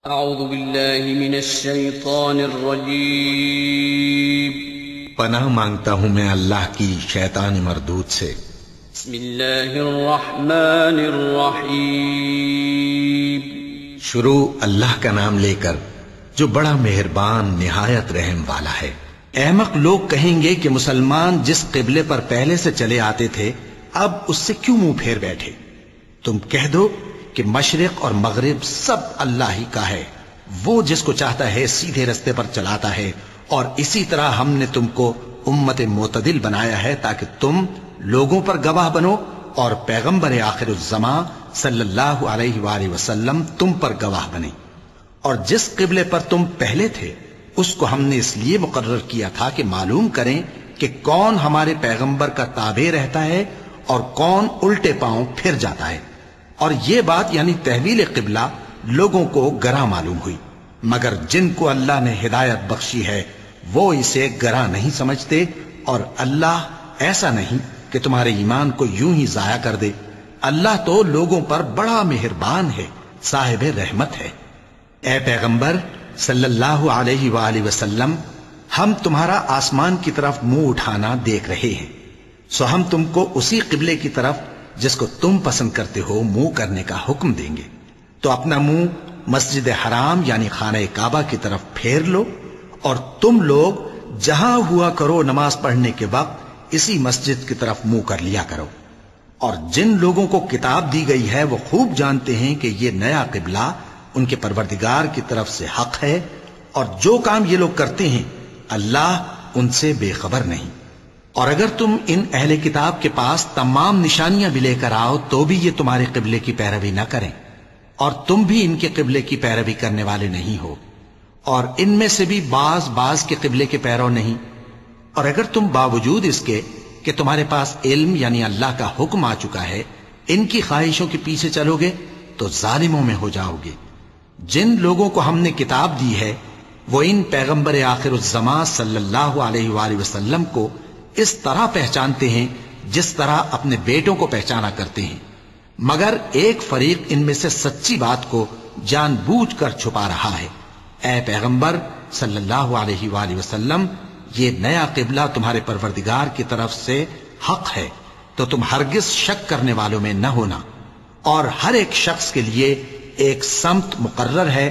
اعوذ باللہ من الشیطان الرجیم پناہ مانگتا ہوں میں اللہ کی شیطان مردود سے۔ بسم اللہ الرحمن الرحیم شروع اللہ کا نام لے کر جو بڑا مہربان نہایت رحم والا ہے۔ احمق لوگ کہیں گے کہ مسلمان جس قبلے پر پہلے سے چلے آتے تھے اب اس سے کیوں منہ پھیر بیٹھے؟ تم کہہ دو کہ مشرق اور مغرب سب اللہ ہی کا ہے، وہ جس کو چاہتا ہے سیدھے رستے پر چلاتا ہے، اور اسی طرح ہم نے تم کو امت معتدل بنایا ہے تاکہ تم لوگوں پر گواہ بنو اور پیغمبر آخر الزمان صلی اللہ علیہ وآلہ وسلم تم پر گواہ بنے۔ اور جس قبلے پر تم پہلے تھے اس کو ہم نے اس لیے مقرر کیا تھا کہ معلوم کریں کہ کون ہمارے پیغمبر کا تابع رہتا ہے اور کون الٹے پاؤں پھر جاتا ہے۔ اور یہ بات یعنی تحویل قبلہ لوگوں کو گراں معلوم ہوئی، مگر جن کو اللہ نے ہدایت بخشی ہے وہ اسے گراں نہیں سمجھتے، اور اللہ ایسا نہیں کہ تمہارے ایمان کو یوں ہی ضائع کر دے۔ اللہ تو لوگوں پر بڑا مہربان ہے، صاحب رحمت ہے۔ اے پیغمبر صلی اللہ علیہ وآلہ وسلم، ہم تمہارا آسمان کی طرف منہ اٹھانا دیکھ رہے ہیں، سو ہم تم کو اسی قبلے کی طرف جس کو تم پسند کرتے ہو منہ کرنے کا حکم دیں گے، تو اپنا منہ مسجد حرام یعنی خانہ کعبہ کی طرف پھیر لو، اور تم لوگ جہاں ہوا کرو نماز پڑھنے کے وقت اسی مسجد کی طرف منہ کر لیا کرو۔ اور جن لوگوں کو کتاب دی گئی ہے وہ خوب جانتے ہیں کہ یہ نیا قبلہ ان کے پروردگار کی طرف سے حق ہے، اور جو کام یہ لوگ کرتے ہیں اللہ ان سے بے خبر نہیں۔ اور اگر تم ان اہل کتاب کے پاس تمام نشانیاں بھی لے کر آؤ تو بھی یہ تمہارے قبلے کی پیروی نہ کریں، اور تم بھی ان کے قبلے کی پیروی کرنے والے نہیں ہو، اور ان میں سے بھی بعض کے قبلے کے پیرو نہیں۔ اور اگر تم باوجود اس کے کہ تمہارے پاس علم یعنی اللہ کا حکم آ چکا ہے ان کی خواہشوں کے پیچھے چلو گے تو ظالموں میں ہو جاؤ گے۔ جن لوگوں کو ہم نے کتاب دی ہے وہ ان پیغمبر آخر الزمان صلی اللہ علیہ وآلہ وسلم کو اس طرح پہچانتے ہیں جس طرح اپنے بیٹوں کو پہچانا کرتے ہیں، مگر ایک فریق ان میں سے سچی بات کو جان بوجھ کر چھپا رہا ہے۔ اے پیغمبر صلی اللہ علیہ وآلہ وسلم، یہ نیا قبلہ تمہارے پروردگار کی طرف سے حق ہے، تو تم ہرگز شک کرنے والوں میں نہ ہونا، اور ہر ایک شخص کے لیے ایک سمت مقرر ہے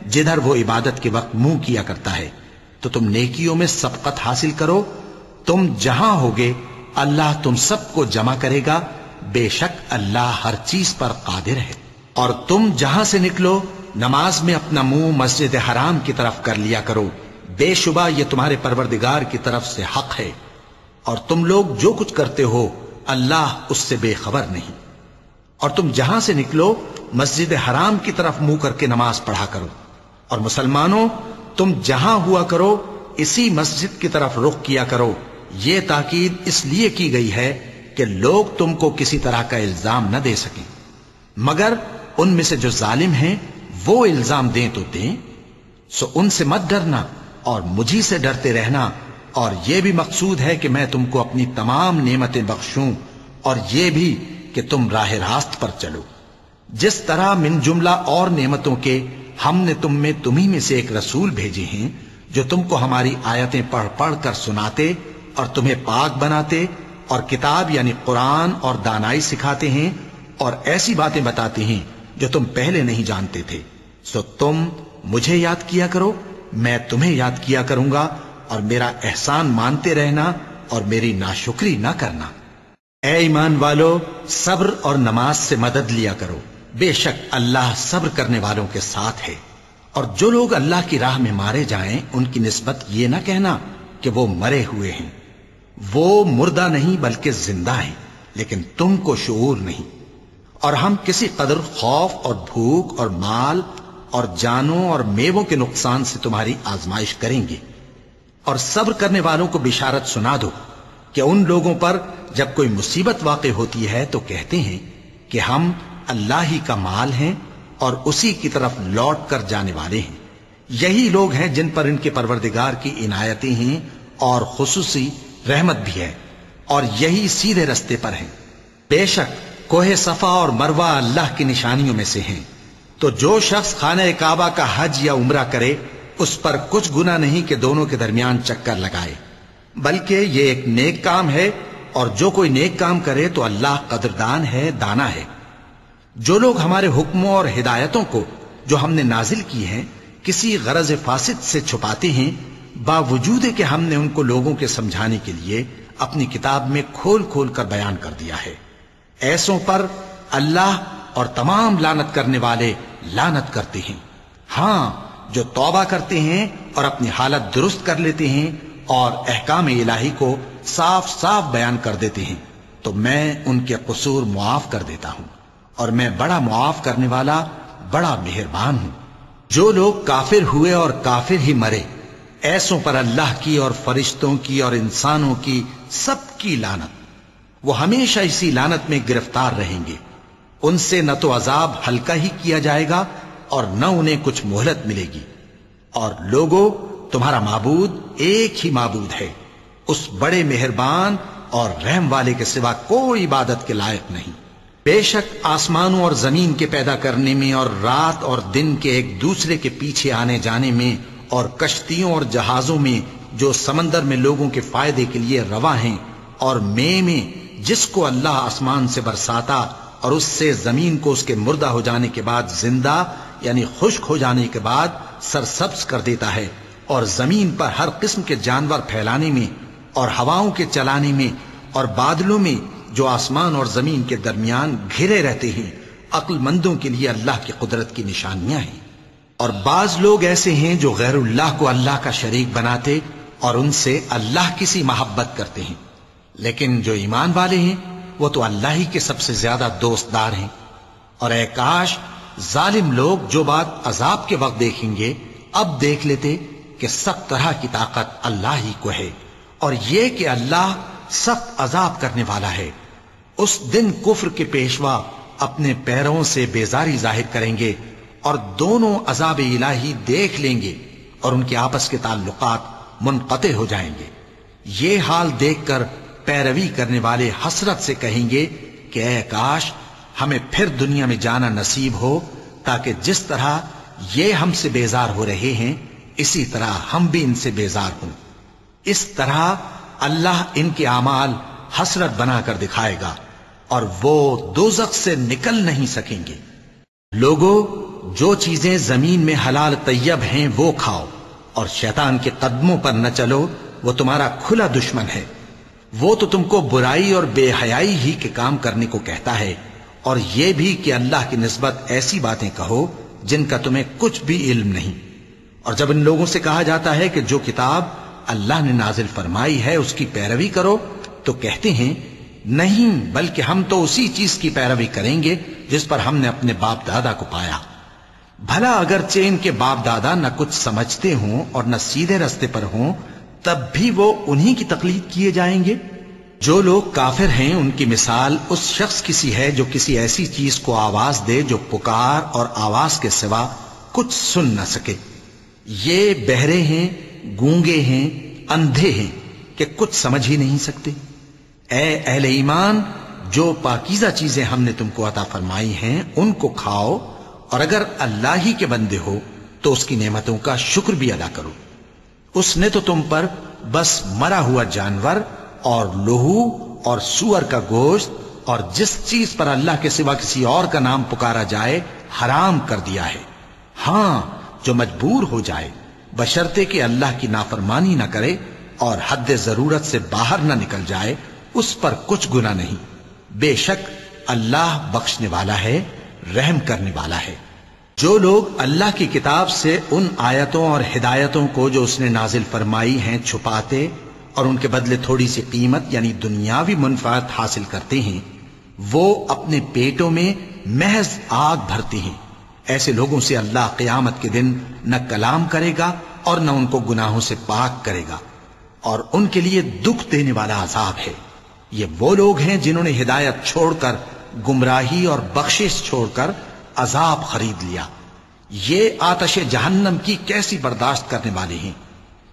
جدھر وہ عبادت کے وقت منہ کیا کرتا ہے، تو تم نیکیوں میں سبقت حاصل کرو۔ تم جہاں ہوگے اللہ تم سب کو جمع کرے گا، بے شک اللہ ہر چیز پر قادر ہے۔ اور تم جہاں سے نکلو نماز میں اپنا منہ مسجد حرام کی طرف کر لیا کرو، بے شبہ یہ تمہارے پروردگار کی طرف سے حق ہے، اور تم لوگ جو کچھ کرتے ہو اللہ اس سے بے خبر نہیں۔ اور تم جہاں سے نکلو مسجد حرام کی طرف منہ کر کے نماز پڑھا کرو، اور مسلمانوں تم جہاں ہوا کرو اسی مسجد کی طرف رخ کیا کرو۔ یہ تاکید اس لیے کی گئی ہے کہ لوگ تم کو کسی طرح کا الزام نہ دے سکیں، مگر ان میں سے جو ظالم ہیں وہ الزام دیں تو دیں، سو ان سے مت ڈرنا اور مجھی سے ڈرتے رہنا، اور یہ بھی مقصود ہے کہ میں تم کو اپنی تمام نعمتیں بخشوں، اور یہ بھی کہ تم راہ راست پر چلو۔ جس طرح من جملہ اور نعمتوں کے ہم نے تمہیں میں سے ایک رسول بھیجے ہیں جو تم کو ہماری آیتیں پڑھ پڑھ کر سناتے اور تمہیں پاک بناتے، اور کتاب یعنی قرآن اور دانائی سکھاتے ہیں، اور ایسی باتیں بتاتے ہیں جو تم پہلے نہیں جانتے تھے، سو تم مجھے یاد کیا کرو، میں تمہیں یاد کیا کروں گا، اور میرا احسان مانتے رہنا اور میری ناشکری نہ کرنا۔ اے ایمان والو، صبر اور نماز سے مدد لیا کرو، بے شک اللہ صبر کرنے والوں کے ساتھ ہے۔ اور جو لوگ اللہ کی راہ میں مارے جائیں ان کی نسبت یہ نہ کہنا کہ وہ مرے ہوئے ہیں، وہ مردہ نہیں بلکہ زندہ ہیں، لیکن تم کو شعور نہیں۔ اور ہم کسی قدر خوف اور بھوک اور مال اور جانوں اور میووں کے نقصان سے تمہاری آزمائش کریں گے، اور صبر کرنے والوں کو بشارت سنا دو کہ ان لوگوں پر جب کوئی مصیبت واقع ہوتی ہے تو کہتے ہیں کہ ہم اللہ ہی کا مال ہیں اور اسی کی طرف لوٹ کر جانے والے ہیں۔ یہی لوگ ہیں جن پر ان کے پروردگار کی عنایتیں ہیں اور خصوصی رحمت بھی ہے، اور یہی سیدھے رستے پر ہیں۔ بے شک کوہ صفا اور مروہ اللہ کی نشانیوں میں سے ہیں، تو جو شخص خانہ کعبہ کا حج یا عمرہ کرے اس پر کچھ گناہ نہیں کہ دونوں کے درمیان چکر لگائے، بلکہ یہ ایک نیک کام ہے، اور جو کوئی نیک کام کرے تو اللہ قدردان ہے، دانا ہے۔ جو لوگ ہمارے حکموں اور ہدایتوں کو جو ہم نے نازل کی ہیں کسی غرض فاسد سے چھپاتے ہیں، باوجود کہ ہم نے ان کو لوگوں کے سمجھانے کے لیے اپنی کتاب میں کھول کھول کر بیان کر دیا ہے، ایسوں پر اللہ اور تمام لعنت کرنے والے لعنت کرتے ہیں۔ ہاں، جو توبہ کرتے ہیں اور اپنی حالت درست کر لیتے ہیں اور احکام الہی کو صاف صاف بیان کر دیتے ہیں تو میں ان کے قصور معاف کر دیتا ہوں، اور میں بڑا معاف کرنے والا بڑا مہربان ہوں۔ جو لوگ کافر ہوئے اور کافر ہی مرے، ایسوں پر اللہ کی اور فرشتوں کی اور انسانوں کی سب کی لعنت، وہ ہمیشہ اسی لعنت میں گرفتار رہیں گے۔ ان سے نہ تو عذاب ہلکا ہی کیا جائے گا اور نہ انہیں کچھ مہلت ملے گی۔ اور لوگوں، تمہارا معبود ایک ہی معبود ہے، اس بڑے مہربان اور رحم والے کے سوا کوئی عبادت کے لائق نہیں۔ بے شک آسمانوں اور زمین کے پیدا کرنے میں اور رات اور دن کے ایک دوسرے کے پیچھے آنے جانے میں اور کشتیوں اور جہازوں میں جو سمندر میں لوگوں کے فائدے کے لیے رواں ہیں، اور میں جس کو اللہ آسمان سے برساتا اور اس سے زمین کو اس کے مردہ ہو جانے کے بعد زندہ یعنی خشک ہو جانے کے بعد سرسبز کر دیتا ہے، اور زمین پر ہر قسم کے جانور پھیلانے میں اور ہواؤں کے چلانے میں اور بادلوں میں جو آسمان اور زمین کے درمیان گھرے رہتے ہیں، عقل مندوں کے لیے اللہ کی قدرت کی نشانیاں ہیں۔ اور بعض لوگ ایسے ہیں جو غیر اللہ کو اللہ کا شریک بناتے اور ان سے اللہ کی سی محبت کرتے ہیں، لیکن جو ایمان والے ہیں وہ تو اللہ ہی کے سب سے زیادہ دوست دار ہیں۔ اور اے کاش ظالم لوگ جو بات عذاب کے وقت دیکھیں گے اب دیکھ لیتے کہ سب طرح کی طاقت اللہ ہی کو ہے، اور یہ کہ اللہ سخت عذاب کرنے والا ہے۔ اس دن کفر کے پیشوا اپنے پیروں سے بیزاری ظاہر کریں گے اور دونوں عذاب الہی دیکھ لیں گے اور ان کے آپس کے تعلقات منقطع ہو جائیں گے۔ یہ حال دیکھ کر پیروی کرنے والے حسرت سے کہیں گے کہ اے کاش ہمیں پھر دنیا میں جانا نصیب ہو، تاکہ جس طرح یہ ہم سے بیزار ہو رہے ہیں اسی طرح ہم بھی ان سے بیزار ہوں۔ اس طرح اللہ ان کے اعمال حسرت بنا کر دکھائے گا اور وہ دوزخ سے نکل نہیں سکیں گے۔ لوگوں، جو چیزیں زمین میں حلال طیب ہیں وہ کھاؤ، اور شیطان کے قدموں پر نہ چلو، وہ تمہارا کھلا دشمن ہے۔ وہ تو تم کو برائی اور بے حیائی ہی کے کام کرنے کو کہتا ہے، اور یہ بھی کہ اللہ کی نسبت ایسی باتیں کہو جن کا تمہیں کچھ بھی علم نہیں۔ اور جب ان لوگوں سے کہا جاتا ہے کہ جو کتاب اللہ نے نازل فرمائی ہے اس کی پیروی کرو، تو کہتے ہیں نہیں، بلکہ ہم تو اسی چیز کی پیروی کریں گے جس پر ہم نے اپنے باپ دادا کو پایا۔ بھلا اگرچہ ان کے باپ دادا نہ کچھ سمجھتے ہوں اور نہ سیدھے رستے پر ہوں، تب بھی وہ انہی کی تقلید کیے جائیں گے۔ جو لوگ کافر ہیں ان کی مثال اس شخص کی سی ہے جو کسی ایسی چیز کو آواز دے جو پکار اور آواز کے سوا کچھ سن نہ سکے۔ یہ بہرے ہیں، گونگے ہیں، اندھے ہیں کہ کچھ سمجھ ہی نہیں سکتے۔ اے اہل ایمان، جو پاکیزہ چیزیں ہم نے تم کو عطا فرمائی ہیں ان کو کھاؤ، اور اگر اللہ ہی کے بندے ہو تو اس کی نعمتوں کا شکر بھی ادا کرو۔ اس نے تو تم پر بس مرا ہوا جانور اور لہو اور سور کا گوشت اور جس چیز پر اللہ کے سوا کسی اور کا نام پکارا جائے حرام کر دیا ہے۔ ہاں، جو مجبور ہو جائے بشرطے کہ اللہ کی نافرمانی نہ کرے اور حد ضرورت سے باہر نہ نکل جائے، اس پر کچھ گناہ نہیں۔ بے شک اللہ بخشنے والا ہے، رحم کرنے والا ہے۔ جو لوگ اللہ کی کتاب سے ان آیتوں اور ہدایتوں کو جو اس نے نازل فرمائی ہیں چھپاتے اور ان کے بدلے تھوڑی سی قیمت یعنی دنیاوی منفعت حاصل کرتے ہیں، وہ اپنے پیٹوں میں محض آگ بھرتے ہیں۔ ایسے لوگوں سے اللہ قیامت کے دن نہ کلام کرے گا اور نہ ان کو گناہوں سے پاک کرے گا، اور ان کے لیے دکھ دینے والا عذاب ہے۔ یہ وہ لوگ ہیں جنہوں نے ہدایت چھوڑ کر گمراہی اور بخشش چھوڑ کر عذاب خرید لیا۔ یہ آتش جہنم کی کیسی برداشت کرنے والے ہیں۔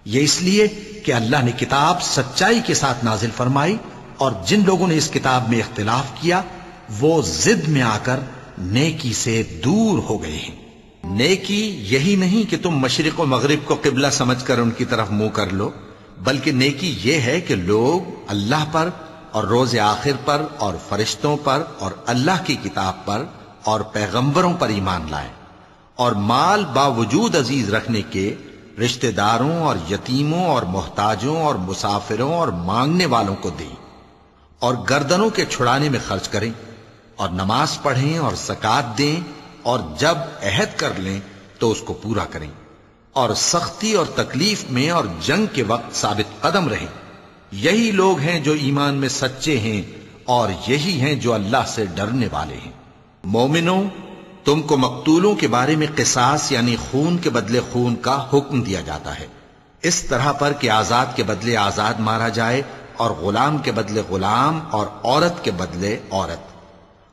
یہ اس لیے کہ اللہ نے کتاب سچائی کے ساتھ نازل فرمائی، اور جن لوگوں نے اس کتاب میں اختلاف کیا وہ ضد میں آ کر نیکی سے دور ہو گئے ہیں۔ نیکی یہی نہیں کہ تم مشرق و مغرب کو قبلہ سمجھ کر ان کی طرف منہ کر لو، بلکہ نیکی یہ ہے کہ لوگ اللہ پر اور روز آخر پر اور فرشتوں پر اور اللہ کی کتاب پر اور پیغمبروں پر ایمان لائیں، اور مال باوجود عزیز رکھنے کے رشتہ داروں اور یتیموں اور محتاجوں اور مسافروں اور مانگنے والوں کو دیں، اور گردنوں کے چھڑانے میں خرچ کریں، اور نماز پڑھیں اور زکوٰۃ دیں، اور جب عہد کر لیں تو اس کو پورا کریں، اور سختی اور تکلیف میں اور جنگ کے وقت ثابت قدم رہیں۔ یہی لوگ ہیں جو ایمان میں سچے ہیں، اور یہی ہیں جو اللہ سے ڈرنے والے ہیں۔ مومنوں، تم کو مقتولوں کے بارے میں قصاص یعنی خون کے بدلے خون کا حکم دیا جاتا ہے، اس طرح پر کہ آزاد کے بدلے آزاد مارا جائے، اور غلام کے بدلے غلام، اور عورت کے بدلے عورت۔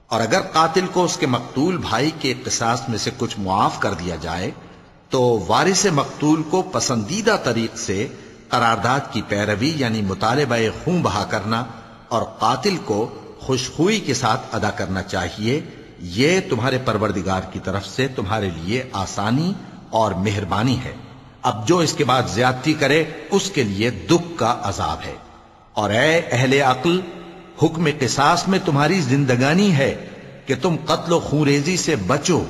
اور اگر قاتل کو اس کے مقتول بھائی کے قصاص میں سے کچھ معاف کر دیا جائے تو وارث مقتول کو پسندیدہ طریق سے قرارداد کی پیروی یعنی مطالبہ خون بہا کرنا اور قاتل کو خوشخوئی کے ساتھ ادا کرنا چاہیے۔ یہ تمہارے پروردگار کی طرف سے تمہارے لیے آسانی اور مہربانی ہے۔ اب جو اس کے بعد زیادتی کرے اس کے لیے دکھ کا عذاب ہے۔ اور اے اہل عقل، حکم قصاص میں تمہاری زندگانی ہے کہ تم قتل و خونریزی سے بچو۔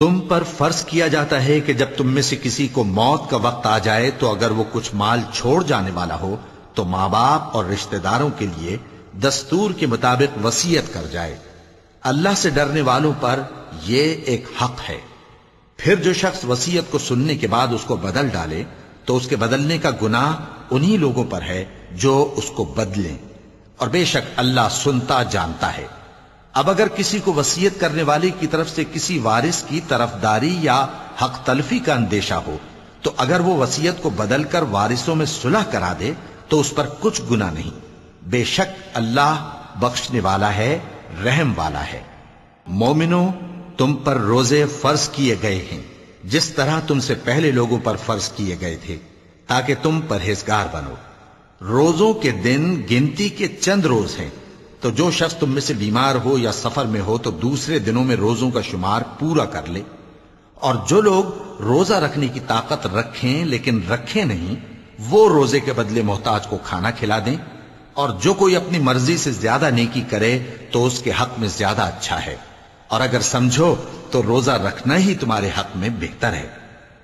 تم پر فرض کیا جاتا ہے کہ جب تم میں سے کسی کو موت کا وقت آ جائے تو اگر وہ کچھ مال چھوڑ جانے والا ہو تو ماں باپ اور رشتہ داروں کے لیے دستور کے مطابق وصیت کر جائے۔ اللہ سے ڈرنے والوں پر یہ ایک حق ہے۔ پھر جو شخص وصیت کو سننے کے بعد اس کو بدل ڈالے تو اس کے بدلنے کا گناہ انہی لوگوں پر ہے جو اس کو بدلیں، اور بے شک اللہ سنتا جانتا ہے۔ اب اگر کسی کو وصیت کرنے والے کی طرف سے کسی وارث کی طرفداری یا حق تلفی کا اندیشہ ہو تو اگر وہ وصیت کو بدل کر وارثوں میں صلح کرا دے تو اس پر کچھ گناہ نہیں، بے شک اللہ بخشنے والا ہے، رحم والا ہے۔ مومنوں، تم پر روزے فرض کیے گئے ہیں جس طرح تم سے پہلے لوگوں پر فرض کیے گئے تھے تاکہ تم پرہیزگار بنو۔ روزوں کے دن گنتی کے چند روز ہیں، تو جو شخص تم میں سے بیمار ہو یا سفر میں ہو تو دوسرے دنوں میں روزوں کا شمار پورا کر لے۔ اور جو لوگ روزہ رکھنے کی طاقت رکھیں لیکن رکھیں نہیں، وہ روزے کے بدلے محتاج کو کھانا کھلا دیں۔ اور جو کوئی اپنی مرضی سے زیادہ نیکی کرے تو اس کے حق میں زیادہ اچھا ہے، اور اگر سمجھو تو روزہ رکھنا ہی تمہارے حق میں بہتر ہے۔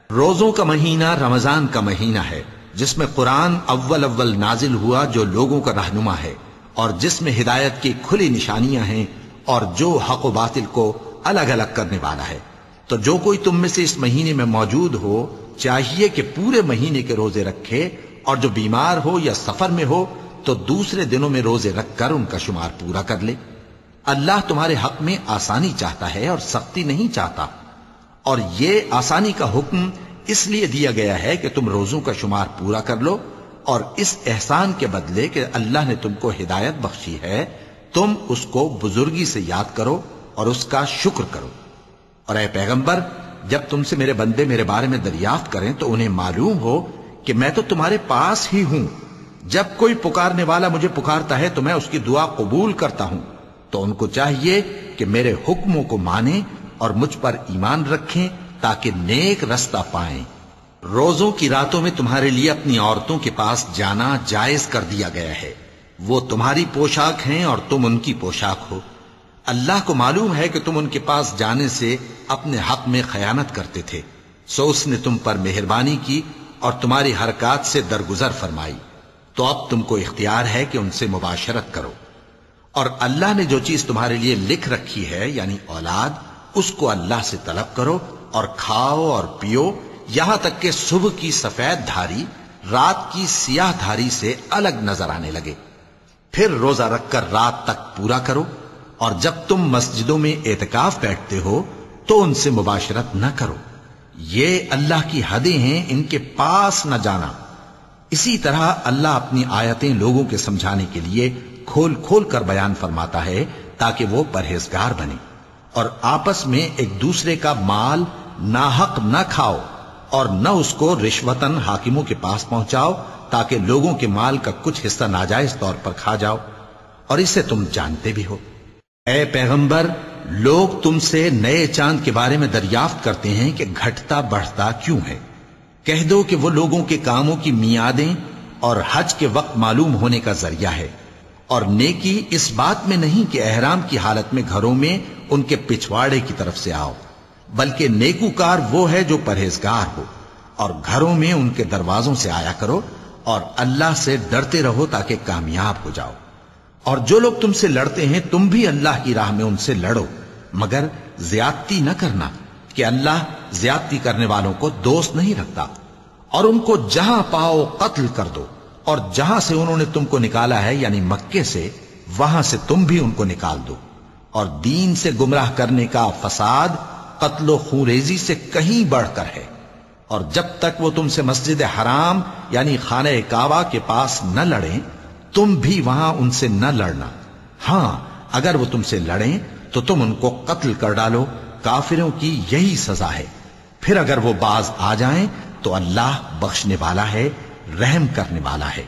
روزوں کا مہینہ رمضان کا مہینہ ہے جس میں قرآن اول نازل ہوا، جو لوگوں کا رہنما ہے اور جس میں ہدایت کی کھلی نشانیاں ہیں اور جو حق و باطل کو الگ الگ کرنے والا ہے۔ تو جو کوئی تم میں سے اس مہینے میں موجود ہو چاہیے کہ پورے مہینے کے روزے رکھے، اور جو بیمار ہو یا سفر میں ہو تو دوسرے دنوں میں روزے رکھ کر ان کا شمار پورا کر لے۔ اللہ تمہارے حق میں آسانی چاہتا ہے اور سختی نہیں چاہتا، اور یہ آسانی کا حکم اس لیے دیا گیا ہے کہ تم روزوں کا شمار پورا کر لو، اور اس احسان کے بدلے کہ اللہ نے تم کو ہدایت بخشی ہے تم اس کو بزرگی سے یاد کرو اور اس کا شکر کرو۔ اور اے پیغمبر، جب تم سے میرے بندے میرے بارے میں دریافت کریں تو انہیں معلوم ہو کہ میں تو تمہارے پاس ہی ہوں۔ جب کوئی پکارنے والا مجھے پکارتا ہے تو میں اس کی دعا قبول کرتا ہوں۔ تو ان کو چاہیے کہ میرے حکموں کو مانیں اور مجھ پر ایمان رکھیں تاکہ نیک رستہ پائیں۔ روزوں کی راتوں میں تمہارے لیے اپنی عورتوں کے پاس جانا جائز کر دیا گیا ہے، وہ تمہاری پوشاک ہیں اور تم ان کی پوشاک ہو۔ اللہ کو معلوم ہے کہ تم ان کے پاس جانے سے اپنے حق میں خیانت کرتے تھے، سو اس نے تم پر مہربانی کی اور تمہاری حرکات سے درگزر فرمائی، تو اب تم کو اختیار ہے کہ ان سے مباشرت کرو۔ اور اللہ نے جو چیز تمہارے لیے لکھ رکھی ہے یعنی اولاد، اس کو اللہ سے طلب کرو اور کھاؤ اور پیو، یہاں تک کہ صبح کی سفید دھاری رات کی سیاہ دھاری سے الگ نظر آنے لگے۔ پھر روزہ رکھ کر رات تک پورا کرو، اور جب تم مسجدوں میں اعتکاف بیٹھتے ہو تو ان سے مباشرت نہ کرو، یہ اللہ کی حدیں ہیں، ان کے پاس نہ جانا۔ اسی طرح اللہ اپنی آیتیں لوگوں کے سمجھانے کے لیے کھول کھول کر بیان فرماتا ہے تاکہ وہ پرہیزگار بنے۔ اور آپس میں ایک دوسرے کا مال ناحق نہ کھاؤ، اور نہ اس کو رشوتاً حاکموں کے پاس پہنچاؤ تاکہ لوگوں کے مال کا کچھ حصہ ناجائز طور پر کھا جاؤ، اور اسے تم جانتے بھی ہو۔ اے پیغمبر، لوگ تم سے نئے چاند کے بارے میں دریافت کرتے ہیں کہ گھٹتا بڑھتا کیوں ہے۔ کہہ دو کہ وہ لوگوں کے کاموں کی میعادیں اور حج کے وقت معلوم ہونے کا ذریعہ ہے، اور نیکی اس بات میں نہیں کہ احرام کی حالت میں گھروں میں ان کے پچھواڑے کی طرف سے آؤ، بلکہ نیکوکار وہ ہے جو پرہیزگار ہو، اور گھروں میں ان کے دروازوں سے آیا کرو اور اللہ سے ڈرتے رہو تاکہ کامیاب ہو جاؤ۔ اور جو لوگ تم سے لڑتے ہیں تم بھی اللہ کی راہ میں ان سے لڑو، مگر زیادتی نہ کرنا کہ اللہ زیادتی کرنے والوں کو دوست نہیں رکھتا۔ اور ان کو جہاں پاؤ قتل کر دو، اور جہاں سے انہوں نے تم کو نکالا ہے یعنی مکے سے، وہاں سے تم بھی ان کو نکال دو۔ اور دین سے گمراہ کرنے کا فساد قتل و خونریزی سے کہیں بڑھ کر ہے۔ اور جب تک وہ تم سے مسجد حرام یعنی خانہ کعبہ کے پاس نہ لڑیں تم بھی وہاں ان سے نہ لڑنا۔ ہاں اگر وہ تم سے لڑیں تو تم ان کو قتل کر ڈالو، کافروں کی یہی سزا ہے۔ پھر اگر وہ باز آ جائیں تو اللہ بخشنے والا ہے، رحم کرنے والا ہے۔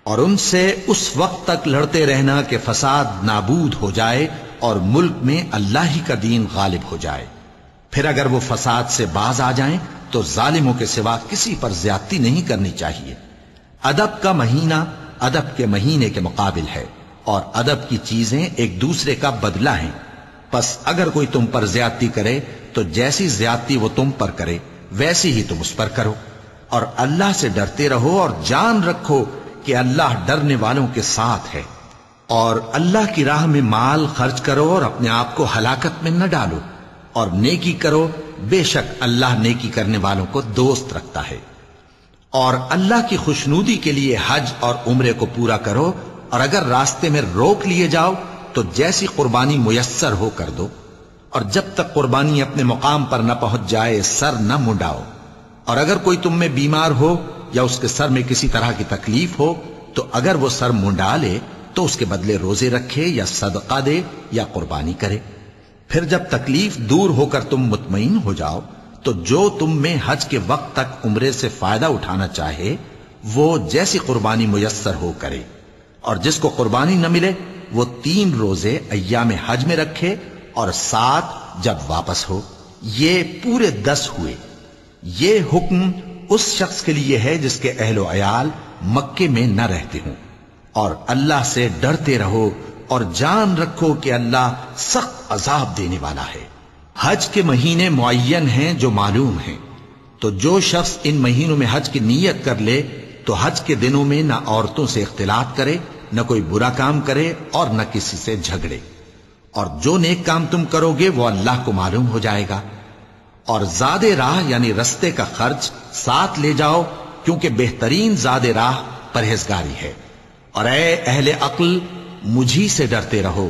اور ان سے اس وقت تک لڑتے رہنا کہ فساد نابود ہو جائے اور ملک میں اللہ ہی کا دین غالب ہو جائے۔ پھر اگر وہ فساد سے باز آ جائیں تو ظالموں کے سوا کسی پر زیادتی نہیں کرنی چاہیے۔ ادب کا مہینہ ادب کے مہینے کے مقابل ہے، اور ادب کی چیزیں ایک دوسرے کا بدلہ ہیں۔ پس اگر کوئی تم پر زیادتی کرے تو جیسی زیادتی وہ تم پر کرے ویسی ہی تم اس پر کرو، اور اللہ سے ڈرتے رہو اور جان رکھو کہ اللہ ڈرنے والوں کے ساتھ ہے۔ اور اللہ کی راہ میں مال خرچ کرو اور اپنے آپ کو ہلاکت میں نہ ڈالو، اور نیکی کرو، بے شک اللہ نیکی کرنے والوں کو دوست رکھتا ہے۔ اور اللہ کی خوشنودی کے لیے حج اور عمرے کو پورا کرو، اور اگر راستے میں روک لیے جاؤ تو جیسی قربانی میسر ہو کر دو، اور جب تک قربانی اپنے مقام پر نہ پہنچ جائے سر نہ منڈاؤ۔ اور اگر کوئی تم میں بیمار ہو یا اس کے سر میں کسی طرح کی تکلیف ہو تو اگر وہ سر منڈا لے تو اس کے بدلے روزے رکھے یا صدقہ دے یا قربانی کرے۔ پھر جب تکلیف دور ہو کر تم مطمئن ہو جاؤ تو جو تم میں حج کے وقت تک عمرے سے فائدہ اٹھانا چاہے وہ جیسی قربانی میسر ہو کرے، اور جس کو قربانی نہ ملے وہ 3 روزے ایام حج میں رکھے اور 7 جب واپس ہو، یہ پورے 10 ہوئے۔ یہ حکم اس شخص کے لیے ہے جس کے اہل و عیال مکے میں نہ رہتے ہوں۔ اور اللہ سے ڈرتے رہو اور جان رکھو کہ اللہ سخت عذاب دینے والا ہے۔ حج کے مہینے معین ہیں جو معلوم ہیں، تو جو شخص ان مہینوں میں حج کی نیت کر لے تو حج کے دنوں میں نہ عورتوں سے اختلاط کرے، نہ کوئی برا کام کرے اور نہ کسی سے جھگڑے۔ اور جو نیک کام تم کرو گے وہ اللہ کو معلوم ہو جائے گا۔ اور زاد راہ یعنی رستے کا خرچ ساتھ لے جاؤ، کیونکہ بہترین زاد راہ پرہیزگاری ہے۔ اور اے اہل عقل مجھی سے ڈرتے رہو،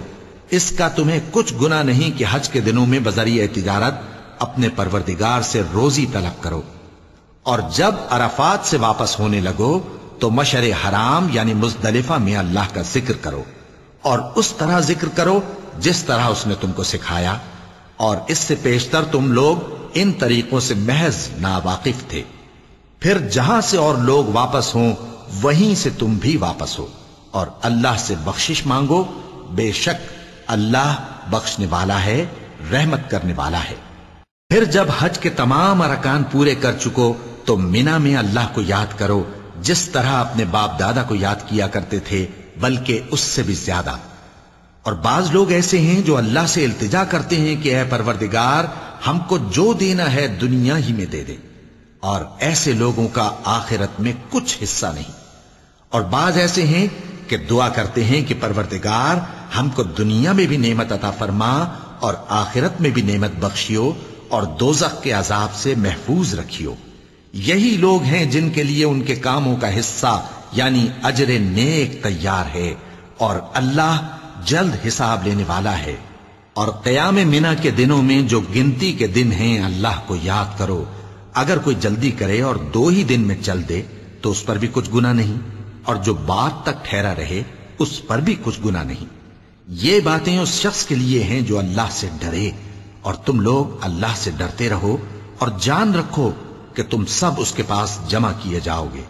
اس کا تمہیں کچھ گناہ نہیں کہ حج کے دنوں میں بذریعہ تجارت اپنے پروردگار سے روزی طلب کرو۔ اور جب عرفات سے واپس ہونے لگو تو مشعر حرام یعنی مزدلفہ میں اللہ کا ذکر کرو، اور اس طرح ذکر کرو جس طرح اس نے تم کو سکھایا، اور اس سے پیشتر تم لوگ ان طریقوں سے محض ناواقف تھے۔ پھر جہاں سے اور لوگ واپس ہوں وہیں سے تم بھی واپس ہو، اور اللہ سے بخشش مانگو، بے شک اللہ بخشنے والا ہے، رحمت کرنے والا ہے۔ پھر جب حج کے تمام ارکان پورے کر چکو تو مینا میں اللہ کو یاد کرو جس طرح اپنے باپ دادا کو یاد کیا کرتے تھے، بلکہ اس سے بھی زیادہ۔ اور بعض لوگ ایسے ہیں جو اللہ سے التجا کرتے ہیں کہ اے پروردگار ہم کو جو دینا ہے دنیا ہی میں دے دے، اور ایسے لوگوں کا آخرت میں کچھ حصہ نہیں۔ اور بعض ایسے ہیں کہ دعا کرتے ہیں کہ پروردگار ہم کو دنیا میں بھی نعمت عطا فرما اور آخرت میں بھی نعمت بخشیو اور دوزخ کے عذاب سے محفوظ رکھیو۔ یہی لوگ ہیں جن کے لیے ان کے کاموں کا حصہ یعنی اجر نیک تیار ہے، اور اللہ جلد حساب لینے والا ہے۔ اور قیام منی کے دنوں میں جو گنتی کے دن ہیں اللہ کو یاد کرو، اگر کوئی جلدی کرے اور 2 ہی دن میں چل دے تو اس پر بھی کچھ گناہ نہیں، اور جو بات تک ٹھہرا رہے اس پر بھی کچھ گناہ نہیں۔ یہ باتیں اس شخص کے لیے ہیں جو اللہ سے ڈرے، اور تم لوگ اللہ سے ڈرتے رہو اور جان رکھو کہ تم سب اس کے پاس جمع کیے جاؤ گے۔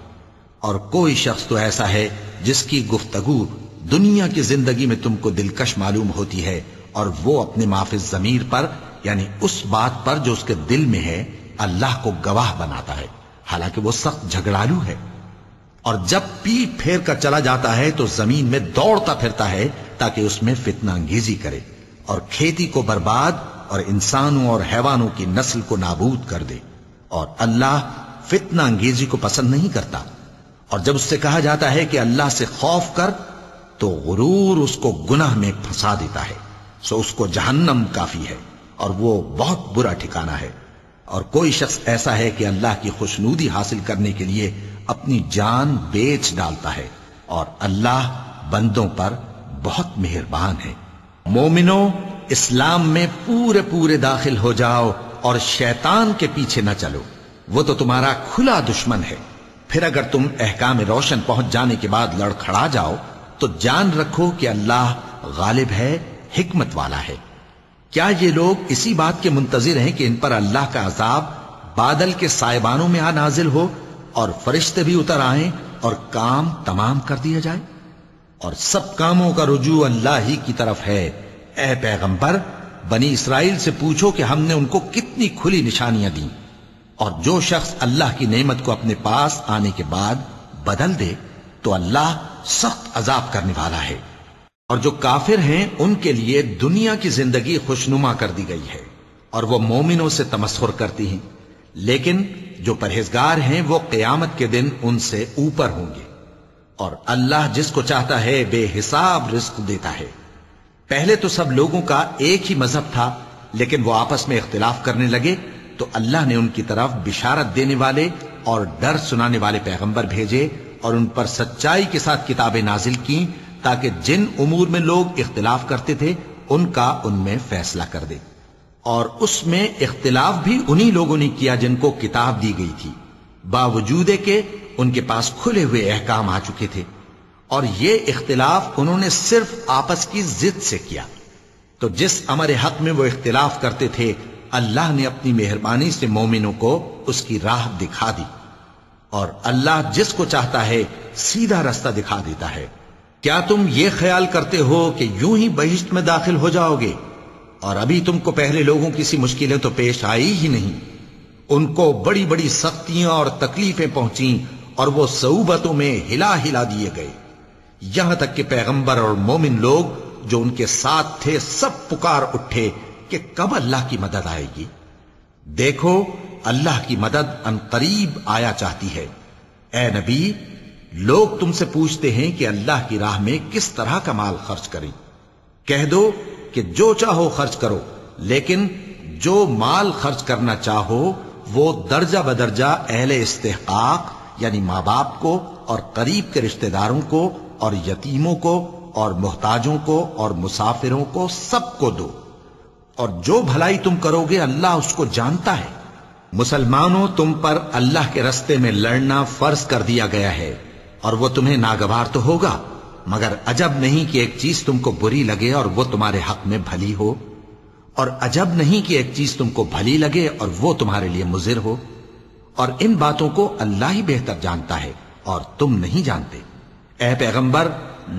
اور کوئی شخص تو ایسا ہے جس کی گفتگو دنیا کی زندگی میں تم کو دلکش معلوم ہوتی ہے اور وہ اپنے معافی ضمیر پر یعنی اس بات پر جو اس کے دل میں ہے اللہ کو گواہ بناتا ہے، حالانکہ وہ سخت جھگڑالو ہے۔ اور جب پیٹ پھیر کر چلا جاتا ہے تو زمین میں دوڑتا پھرتا ہے تاکہ اس میں فتنہ انگیزی کرے اور کھیتی کو برباد اور انسانوں اور حیوانوں کی نسل کو نابود کر دے، اور اللہ فتنہ انگیزی کو پسند نہیں کرتا۔ اور جب اس سے کہا جاتا ہے کہ اللہ سے خوف کر تو غرور اس کو گناہ میں پھنسا دیتا ہے، سو اس کو جہنم کافی ہے اور وہ بہت برا ٹھکانہ ہے۔ اور کوئی شخص ایسا ہے کہ اللہ کی خوشنودی حاصل کرنے کے لیے اپنی جان بیچ ڈالتا ہے، اور اللہ بندوں پر بہت مہربان ہے۔ مومنو، اسلام میں پورے پورے داخل ہو جاؤ اور شیطان کے پیچھے نہ چلو، وہ تو تمہارا کھلا دشمن ہے۔ پھر اگر تم احکام روشن پہنچ جانے کے بعد لڑکھڑا جاؤ تو جان رکھو کہ اللہ غالب ہے، حکمت والا ہے۔ کیا یہ لوگ اسی بات کے منتظر ہیں کہ ان پر اللہ کا عذاب بادل کے سائبانوں میں آ نازل ہو اور فرشتے بھی اتر آئیں اور کام تمام کر دیا جائے؟ اور سب کاموں کا رجوع اللہ ہی کی طرف ہے۔ اے پیغمبر، بنی اسرائیل سے پوچھو کہ ہم نے ان کو کتنی کھلی نشانیاں دیں، اور جو شخص اللہ کی نعمت کو اپنے پاس آنے کے بعد بدل دے تو اللہ سخت عذاب کرنے والا ہے۔ اور جو کافر ہیں ان کے لیے دنیا کی زندگی خوشنما کر دی گئی ہے اور وہ مومنوں سے تمسخر کرتی ہیں، لیکن جو پرہیزگار ہیں وہ قیامت کے دن ان سے اوپر ہوں گے۔ اور اللہ جس کو چاہتا ہے بے حساب رزق دیتا ہے۔ پہلے تو سب لوگوں کا ایک ہی مذہب تھا، لیکن وہ آپس میں اختلاف کرنے لگے تو اللہ نے ان کی طرف بشارت دینے والے اور ڈر سنانے والے پیغمبر بھیجے اور ان پر سچائی کے ساتھ کتابیں نازل کی تاکہ جن امور میں لوگ اختلاف کرتے تھے ان کا ان میں فیصلہ کر دے۔ اور اس میں اختلاف بھی انہی لوگوں نے کیا جن کو کتاب دی گئی تھی، باوجود کہ ان کے پاس کھلے ہوئے احکام آ چکے تھے، اور یہ اختلاف انہوں نے صرف آپس کی ضد سے کیا۔ تو جس امر حق میں وہ اختلاف کرتے تھے اللہ نے اپنی مہربانی سے مومنوں کو اس کی راہ دکھا دی، اور اللہ جس کو چاہتا ہے سیدھا رستہ دکھا دیتا ہے۔ کیا تم یہ خیال کرتے ہو کہ یوں ہی بہشت میں داخل ہو جاؤ گے، اور ابھی تم کو پہلے لوگوں کی سی مشکلیں تو پیش آئی ہی نہیں؟ ان کو بڑی بڑی سختیاں اور تکلیفیں پہنچیں اور وہ صعوبتوں میں ہلا ہلا دیے گئے، یہاں تک کہ پیغمبر اور مومن لوگ جو ان کے ساتھ تھے سب پکار اٹھے کہ کب اللہ کی مدد آئے گی۔ دیکھو اللہ کی مدد ان قریب آیا چاہتی ہے۔ اے نبی، لوگ تم سے پوچھتے ہیں کہ اللہ کی راہ میں کس طرح کا مال خرچ کریں۔ کہہ دو کہ جو چاہو خرچ کرو، لیکن جو مال خرچ کرنا چاہو وہ درجہ بدرجہ اہل استحقاق یعنی ماں باپ کو اور قریب کے رشتہ داروں کو اور یتیموں کو اور محتاجوں کو اور مسافروں کو سب کو دو، اور جو بھلائی تم کرو گے اللہ اس کو جانتا ہے۔ مسلمانوں، تم پر اللہ کے رستے میں لڑنا فرض کر دیا گیا ہے، اور وہ تمہیں ناگوار تو ہوگا، مگر عجب نہیں کہ ایک چیز تم کو بری لگے اور وہ تمہارے حق میں بھلی ہو، اور عجب نہیں کہ ایک چیز تم کو بھلی لگے اور وہ تمہارے لیے مضر ہو، اور ان باتوں کو اللہ ہی بہتر جانتا ہے اور تم نہیں جانتے۔ اے پیغمبر،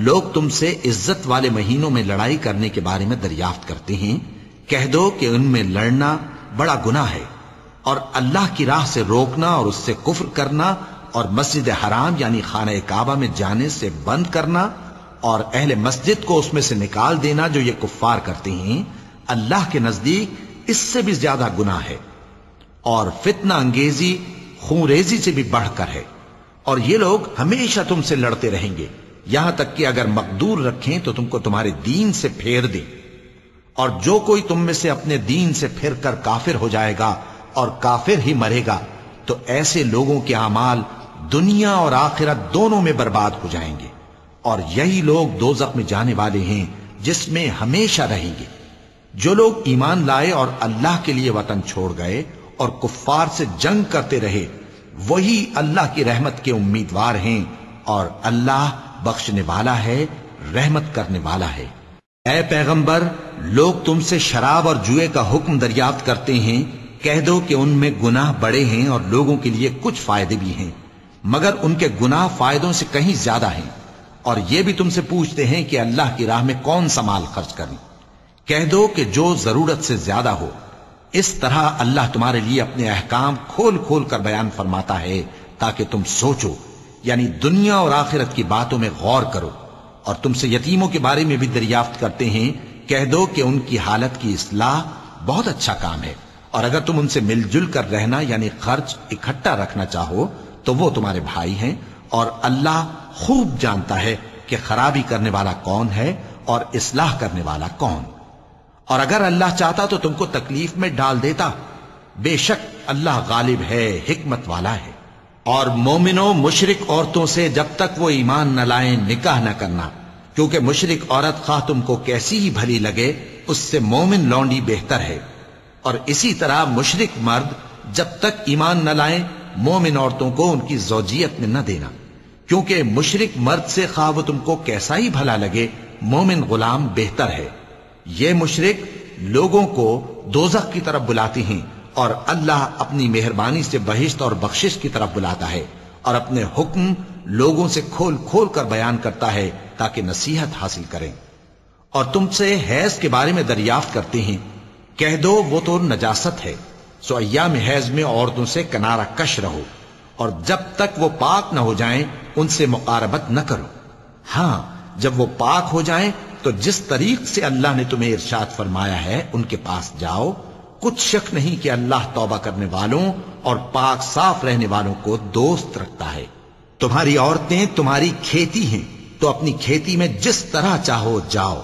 لوگ تم سے عزت والے مہینوں میں لڑائی کرنے کے بارے میں دریافت کرتے ہیں، کہہ دو کہ ان میں لڑنا بڑا گناہ ہے، اور اللہ کی راہ سے روکنا اور اس سے کفر کرنا اور مسجد حرام یعنی خانہ کعبہ میں جانے سے بند کرنا اور اہل مسجد کو اس میں سے نکال دینا جو یہ کفار کرتے ہیں، اللہ کے نزدیک اس سے بھی زیادہ گناہ ہے، اور فتنہ انگیزی خونریزی سے بھی بڑھ کر ہے۔ اور یہ لوگ ہمیشہ تم سے لڑتے رہیں گے، یہاں تک کہ اگر مقدور رکھیں تو تم کو تمہارے دین سے پھیر دیں، اور جو کوئی تم میں سے اپنے دین سے پھر کر کافر ہو جائے گا اور کافر ہی مرے گا تو ایسے لوگوں کے اعمال دنیا اور آخرت دونوں میں برباد ہو جائیں گے، اور یہی لوگ دوزخ میں جانے والے ہیں جس میں ہمیشہ رہیں گے۔ جو لوگ ایمان لائے اور اللہ کے لیے وطن چھوڑ گئے اور کفار سے جنگ کرتے رہے وہی اللہ کی رحمت کے امیدوار ہیں، اور اللہ بخشنے والا ہے، رحمت کرنے والا ہے۔ اے پیغمبر، لوگ تم سے شراب اور جوئے کا حکم دریافت کرتے ہیں، کہہ دو کہ ان میں گناہ بڑے ہیں اور لوگوں کے لیے کچھ فائدے بھی ہیں، مگر ان کے گناہ فائدوں سے کہیں زیادہ ہیں۔ اور یہ بھی تم سے پوچھتے ہیں کہ اللہ کی راہ میں کون سا مال خرچ کریں، کہہ دو کہ جو ضرورت سے زیادہ ہو. اس طرح اللہ تمہارے لیے اپنے احکام کھول کھول کر بیان فرماتا ہے تاکہ تم سوچو، یعنی دنیا اور آخرت کی باتوں میں غور کرو. اور تم سے یتیموں کے بارے میں بھی دریافت کرتے ہیں، کہہ دو کہ ان کی حالت کی اصلاح بہت اچھا کام ہے، اور اگر تم ان سے مل جل کر رہنا یعنی خرچ اکٹھا رکھنا چاہو تو وہ تمہارے بھائی ہیں، اور اللہ خوب جانتا ہے کہ خرابی کرنے والا کون ہے اور اصلاح کرنے والا کون. اور اگر اللہ چاہتا تو تم کو تکلیف میں ڈال دیتا، بے شک اللہ غالب ہے، حکمت والا ہے. اور مومنوں مشرک عورتوں سے جب تک وہ ایمان نہ لائیں نکاح نہ کرنا، کیونکہ مشرک عورت خواہ تم کو کیسی ہی بھلی لگے اس سے مومن لونڈی بہتر ہے. اور اسی طرح مشرک مرد جب تک ایمان نہ لائیں مومن عورتوں کو ان کی زوجیت میں نہ دینا، کیونکہ مشرک مرد سے خواہ وہ تم کو کیسا ہی بھلا لگے مومن غلام بہتر ہے. یہ مشرک لوگوں کو دوزخ کی طرف بلاتے ہیں، اور اللہ اپنی مہربانی سے بہشت اور بخشش کی طرف بلاتا ہے، اور اپنے حکم لوگوں سے کھول کھول کر بیان کرتا ہے تاکہ نصیحت حاصل کریں. اور تم سے حیض کے بارے میں دریافت کرتے ہیں، کہہ دو وہ تو نجاست ہے، سو ایام حیض میں عورتوں سے کنارہ کش رہو، اور جب تک وہ پاک نہ ہو جائیں ان سے مقاربت نہ کرو. ہاں جب وہ پاک ہو جائیں تو جس طریق سے اللہ نے تمہیں ارشاد فرمایا ہے ان کے پاس جاؤ. کچھ شک نہیں کہ اللہ توبہ کرنے والوں اور پاک صاف رہنے والوں کو دوست رکھتا ہے. تمہاری عورتیں تمہاری کھیتی ہیں، تو اپنی کھیتی میں جس طرح چاہو جاؤ،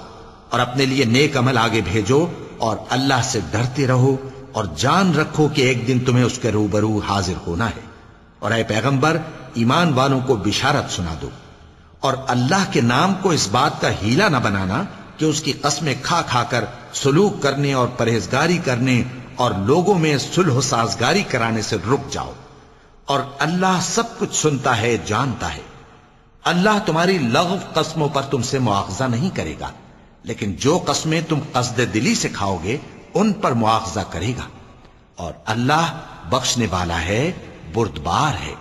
اور اپنے لیے نیک عمل آگے بھیجو، اور اللہ سے ڈرتے رہو، اور جان رکھو کہ ایک دن تمہیں اس کے روبرو حاضر ہونا ہے. اور اے پیغمبر ایمان والوں کو بشارت سنا دو، اور اللہ کے نام کو اس بات کا ہیلا نہ بنانا کہ اس کی قسمیں کھا کھا کر سلوک کرنے اور پرہیزگاری کرنے اور لوگوں میں صلح و سازگاری کرانے سے رک جاؤ. اور اللہ سب کچھ سنتا ہے، جانتا ہے. اللہ تمہاری لغو قسموں پر تم سے مواخذہ نہیں کرے گا، لیکن جو قسمیں تم قصد دلی سے کھاؤ گے ان پر مواخذہ کرے گا. اور اللہ بخشنے والا ہے، بردبار ہے.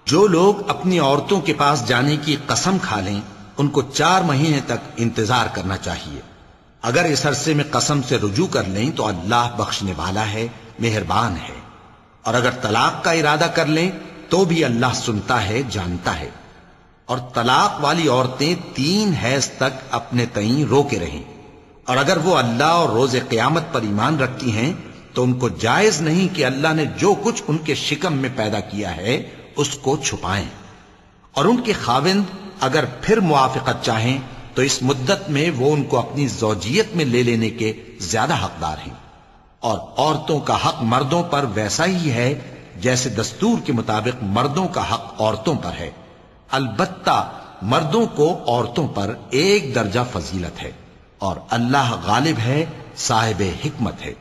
جو لوگ اپنی عورتوں کے پاس جانے کی قسم کھا لیں ان کو 4 مہینے تک انتظار کرنا چاہیے. اگر اس عرصے میں قسم سے رجوع کر لیں تو اللہ بخشنے والا ہے، مہربان ہے. اور اگر طلاق کا ارادہ کر لیں تو بھی اللہ سنتا ہے، جانتا ہے. اور طلاق والی عورتیں 3 حیض تک اپنے تئیں روکے رہیں، اور اگر وہ اللہ اور روز قیامت پر ایمان رکھتی ہیں تو ان کو جائز نہیں کہ اللہ نے جو کچھ ان کے شکم میں پیدا کیا ہے اس کو چھپائیں. اور ان کے خاوند اگر پھر موافقت چاہیں تو اس مدت میں وہ ان کو اپنی زوجیت میں لے لینے کے زیادہ حقدار ہیں. اور عورتوں کا حق مردوں پر ویسا ہی ہے جیسے دستور کے مطابق مردوں کا حق عورتوں پر ہے. البتہ مردوں کو عورتوں پر 1 درجہ فضیلت ہے، اور اللہ غالب ہے، صاحب حکمت ہے.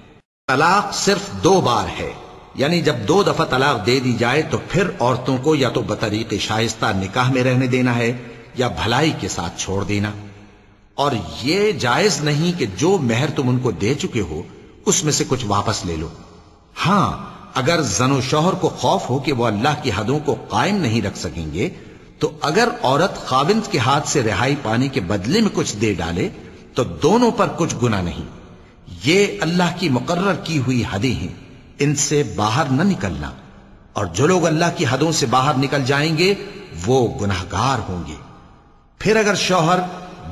طلاق صرف 2 بار ہے، یعنی جب 2 دفعہ طلاق دے دی جائے تو پھر عورتوں کو یا تو بطریق شائستہ نکاح میں رہنے دینا ہے یا بھلائی کے ساتھ چھوڑ دینا. اور یہ جائز نہیں کہ جو مہر تم ان کو دے چکے ہو اس میں سے کچھ واپس لے لو. ہاں اگر زن و شوہر کو خوف ہو کہ وہ اللہ کی حدوں کو قائم نہیں رکھ سکیں گے تو اگر عورت خاوند کے ہاتھ سے رہائی پانے کے بدلے میں کچھ دے ڈالے تو دونوں پر کچھ گناہ نہیں. یہ اللہ کی مقرر کی ہوئی حدیں ہیں، ان سے باہر نہ نکلنا. اور جو لوگ اللہ کی حدوں سے باہر نکل جائیں گے وہ گناہگار ہوں گے. پھر اگر شوہر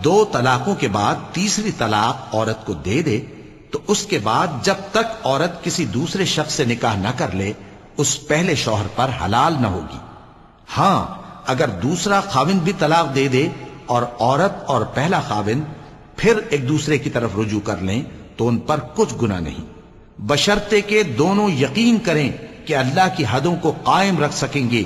2 طلاقوں کے بعد تیسری طلاق عورت کو دے دے تو اس کے بعد جب تک عورت کسی دوسرے شخص سے نکاح نہ کر لے اس پہلے شوہر پر حلال نہ ہوگی. ہاں اگر دوسرا خاوند بھی طلاق دے دے اور عورت اور پہلا خاوند پھر ایک دوسرے کی طرف رجوع کر لیں تو ان پر کچھ گناہ نہیں، بشرطے کہ دونوں یقین کریں کہ اللہ کی حدوں کو قائم رکھ سکیں گے.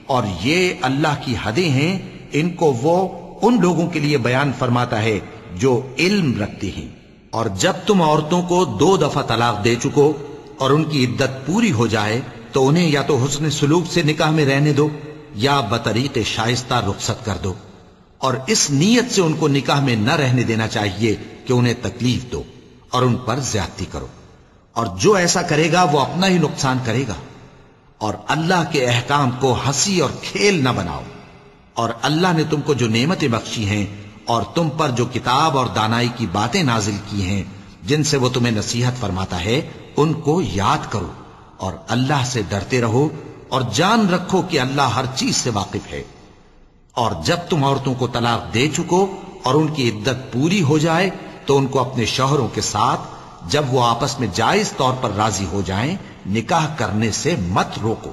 اور یہ اللہ کی حدیں ہیں، ان کو وہ ان لوگوں کے لیے بیان فرماتا ہے جو علم رکھتے ہیں. اور جب تم عورتوں کو 2 دفعہ طلاق دے چکو اور ان کی عدت پوری ہو جائے تو انہیں یا تو حسن سلوک سے نکاح میں رہنے دو یا بطریق شائستہ رخصت کر دو. اور اس نیت سے ان کو نکاح میں نہ رہنے دینا چاہیے کہ انہیں تکلیف دو اور ان پر زیادتی کرو. اور جو ایسا کرے گا وہ اپنا ہی نقصان کرے گا. اور اللہ کے احکام کو ہنسی اور کھیل نہ بناؤ. اور اللہ نے تم کو جو نعمتیں بخشی ہیں اور تم پر جو کتاب اور دانائی کی باتیں نازل کی ہیں جن سے وہ تمہیں نصیحت فرماتا ہے ان کو یاد کرو، اور اللہ سے ڈرتے رہو، اور جان رکھو کہ اللہ ہر چیز سے واقف ہے۔ اور جب تم عورتوں کو طلاق دے چکو اور ان کی عدت پوری ہو جائے تو ان کو اپنے شوہروں کے ساتھ جب وہ آپس میں جائز طور پر راضی ہو جائیں نکاح کرنے سے مت روکو۔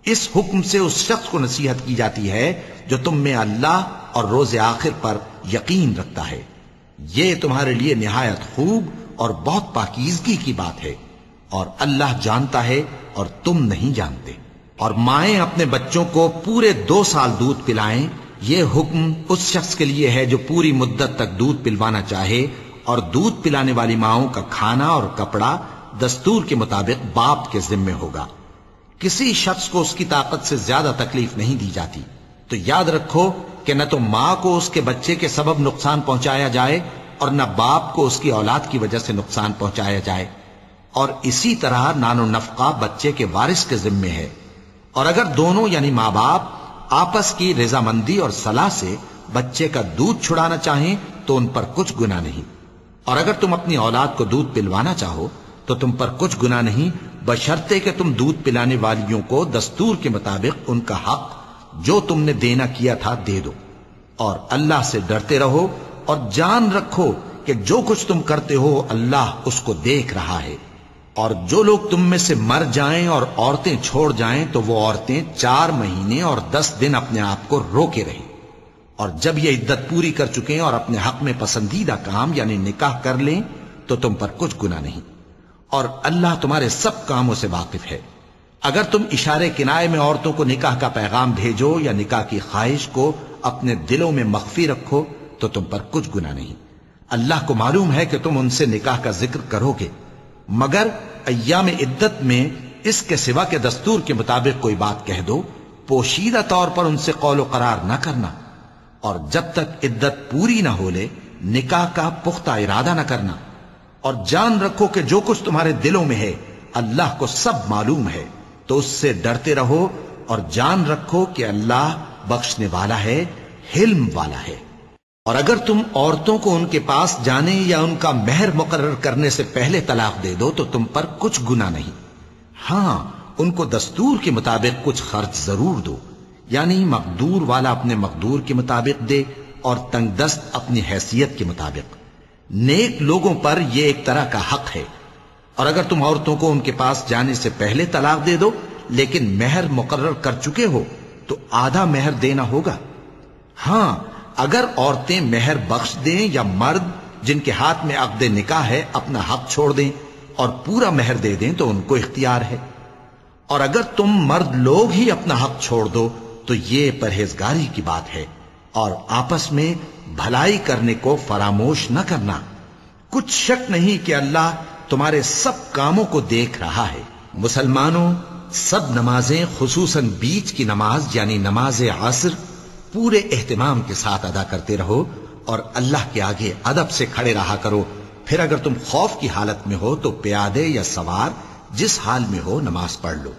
اس حکم سے اس شخص کو نصیحت کی جاتی ہے جو تم میں اللہ اور روز آخر پر یقین رکھتا ہے۔ یہ تمہارے لیے نہایت خوب اور بہت پاکیزگی کی بات ہے، اور اللہ جانتا ہے اور تم نہیں جانتے۔ اور مائیں اپنے بچوں کو پورے 2 سال دودھ پلائیں، یہ حکم اس شخص کے لیے ہے جو پوری مدت تک دودھ پلوانا چاہے، اور دودھ پلانے والی ماؤں کا کھانا اور کپڑا دستور کے مطابق باپ کے ذمے ہوگا۔ کسی شخص کو اس کی طاقت سے زیادہ تکلیف نہیں دی جاتی، تو یاد رکھو کہ نہ تو ماں کو اس کے بچے کے سبب نقصان پہنچایا جائے اور نہ باپ کو اس کی اولاد کی وجہ سے نقصان پہنچایا جائے، اور اسی طرح نان و نفقہ بچے کے وارث کے ذمے ہے۔ اور اگر دونوں یعنی ماں باپ آپس کی رضامندی اور صلاح سے بچے کا دودھ چھڑانا چاہیں تو ان پر کچھ گناہ نہیں، اور اگر تم اپنی اولاد کو دودھ پلوانا چاہو تو تم پر کچھ گناہ نہیں، بشرطے کہ تم دودھ پلانے والیوں کو دستور کے مطابق ان کا حق جو تم نے دینا کیا تھا دے دو۔ اور اللہ سے ڈرتے رہو اور جان رکھو کہ جو کچھ تم کرتے ہو اللہ اس کو دیکھ رہا ہے۔ اور جو لوگ تم میں سے مر جائیں اور عورتیں چھوڑ جائیں تو وہ عورتیں 4 مہینے اور 10 دن اپنے آپ کو روکے رہیں، اور جب یہ عدت پوری کر چکیں اور اپنے حق میں پسندیدہ کام یعنی نکاح کر لیں تو تم پر کچھ گناہ نہیں، اور اللہ تمہارے سب کاموں سے واقف ہے۔ اگر تم اشارے کنائے میں عورتوں کو نکاح کا پیغام بھیجو یا نکاح کی خواہش کو اپنے دلوں میں مخفی رکھو تو تم پر کچھ گناہ نہیں۔ اللہ کو معلوم ہے کہ تم ان سے نکاح کا ذکر کرو گے، مگر ایام عدت میں اس کے سوا کے دستور کے مطابق کوئی بات کہہ دو، پوشیدہ طور پر ان سے قول و قرار نہ کرنا، اور جب تک عدت پوری نہ ہو لے نکاح کا پختہ ارادہ نہ کرنا۔ اور جان رکھو کہ جو کچھ تمہارے دلوں میں ہے اللہ کو سب معلوم ہے، تو اس سے ڈرتے رہو اور جان رکھو کہ اللہ بخشنے والا ہے، حلم والا ہے۔ اور اگر تم عورتوں کو ان کے پاس جانے یا ان کا مہر مقرر کرنے سے پہلے طلاق دے دو تو تم پر کچھ گناہ نہیں، ہاں ان کو دستور کے مطابق کچھ خرچ ضرور دو، یعنی مقدور والا اپنے مقدور کے مطابق دے اور تنگ دست اپنی حیثیت کے مطابق۔ نیک لوگوں پر یہ ایک طرح کا حق ہے۔ اور اگر تم عورتوں کو ان کے پاس جانے سے پہلے طلاق دے دو لیکن مہر مقرر کر چکے ہو تو آدھا مہر دینا ہوگا۔ ہاں اگر عورتیں مہر بخش دیں یا مرد جن کے ہاتھ میں عقد نکاح ہے اپنا حق چھوڑ دیں اور پورا مہر دے دیں تو ان کو اختیار ہے۔ اور اگر تم مرد لوگ ہی اپنا حق چھوڑ دو تو یہ پرہیزگاری کی بات ہے، اور آپس میں بھلائی کرنے کو فراموش نہ کرنا۔ کچھ شک نہیں کہ اللہ تمہارے سب کاموں کو دیکھ رہا ہے۔ مسلمانوں، سب نمازیں خصوصاً بیچ کی نماز یعنی نماز عصر پورے اہتمام کے ساتھ ادا کرتے رہو، اور اللہ کے آگے ادب سے کھڑے رہا کرو۔ پھر اگر تم خوف کی حالت میں ہو تو پیادے یا سوار جس حال میں ہو نماز پڑھ لو۔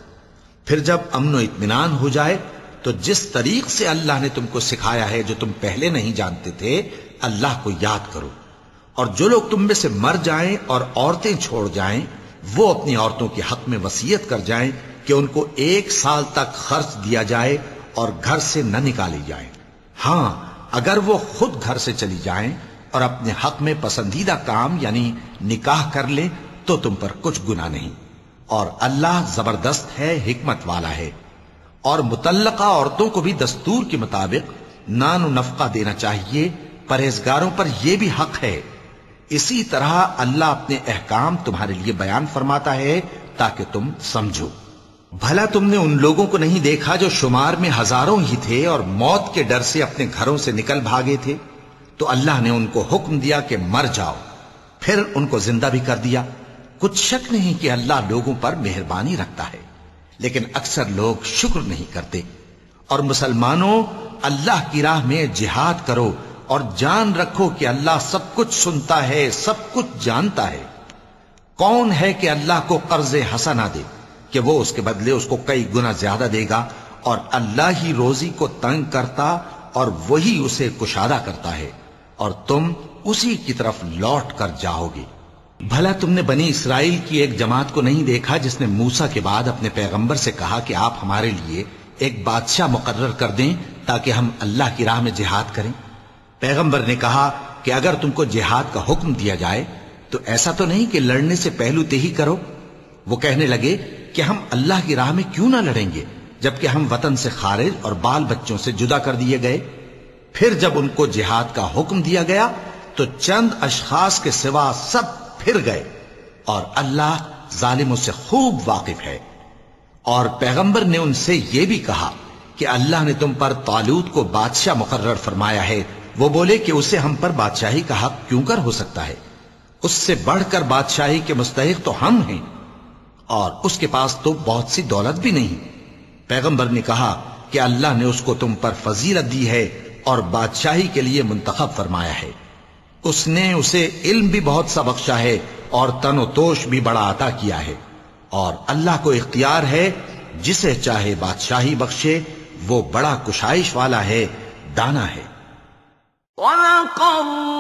پھر جب امن و اطمینان ہو جائے تو جس طریق سے اللہ نے تم کو سکھایا ہے جو تم پہلے نہیں جانتے تھے اللہ کو یاد کرو۔ اور جو لوگ تم میں سے مر جائیں اور عورتیں چھوڑ جائیں وہ اپنی عورتوں کے حق میں وصیت کر جائیں کہ ان کو 1 سال تک خرچ دیا جائے اور گھر سے نہ نکالی جائیں۔ ہاں اگر وہ خود گھر سے چلی جائیں اور اپنے حق میں پسندیدہ کام یعنی نکاح کر لیں تو تم پر کچھ گناہ نہیں، اور اللہ زبردست ہے، حکمت والا ہے۔ اور مطلقہ عورتوں کو بھی دستور کے مطابق نان و نفقہ دینا چاہیے، پرہیزگاروں پر یہ بھی حق ہے۔ اسی طرح اللہ اپنے احکام تمہارے لیے بیان فرماتا ہے تاکہ تم سمجھو۔ بھلا تم نے ان لوگوں کو نہیں دیکھا جو شمار میں ہزاروں ہی تھے اور موت کے ڈر سے اپنے گھروں سے نکل بھاگے تھے؟ تو اللہ نے ان کو حکم دیا کہ مر جاؤ، پھر ان کو زندہ بھی کر دیا۔ کچھ شک نہیں کہ اللہ لوگوں پر مہربانی رکھتا ہے، لیکن اکثر لوگ شکر نہیں کرتے۔ اور مسلمانوں، اللہ کی راہ میں جہاد کرو اور جان رکھو کہ اللہ سب کچھ سنتا ہے، سب کچھ جانتا ہے۔ کون ہے کہ اللہ کو قرض حسنہ دے کہ وہ اس کے بدلے اس کو کئی گنا زیادہ دے گا؟ اور اللہ ہی روزی کو تنگ کرتا اور وہی اسے کشادہ کرتا ہے، اور تم اسی کی طرف لوٹ کر جاؤ گے۔ بھلا تم نے بنی اسرائیل کی ایک جماعت کو نہیں دیکھا جس نے موسیٰ کے بعد اپنے پیغمبر سے کہا کہ آپ ہمارے لیے ایک بادشاہ مقرر کر دیں تاکہ ہم اللہ کی راہ میں جہاد کریں؟ پیغمبر نے کہا کہ اگر تم کو جہاد کا حکم دیا جائے تو ایسا تو نہیں کہ لڑنے سے پہلو تہی کرو۔ وہ کہنے لگے کہ ہم اللہ کی راہ میں کیوں نہ لڑیں گے جبکہ ہم وطن سے خارج اور بال بچوں سے جدا کر دیے گئے۔ پھر جب ان کو جہاد کا حکم دیا گیا تو چند اشخاص کے سوا سب پھر گئے، اور اللہ ظالموں سے خوب واقف ہے۔ اور پیغمبر نے ان سے یہ بھی کہا کہ اللہ نے تم پر طالوت کو بادشاہ مقرر فرمایا ہے۔ وہ بولے کہ اسے ہم پر بادشاہی کا حق کیوں کر ہو سکتا ہے؟ اس سے بڑھ کر بادشاہی کے مستحق تو ہم ہیں، اور اس کے پاس تو بہت سی دولت بھی نہیں۔ پیغمبر نے کہا کہ اللہ نے اس کو تم پر فضیلت دی ہے اور بادشاہی کے لیے منتخب فرمایا ہے۔ اس نے اسے علم بھی بہت سا بخشا ہے اور تن و توش بھی بڑا عطا کیا ہے، اور اللہ کو اختیار ہے جسے چاہے بادشاہی بخشے، وہ بڑا کشائش والا ہے، دانا ہے۔ وَلَقَدْ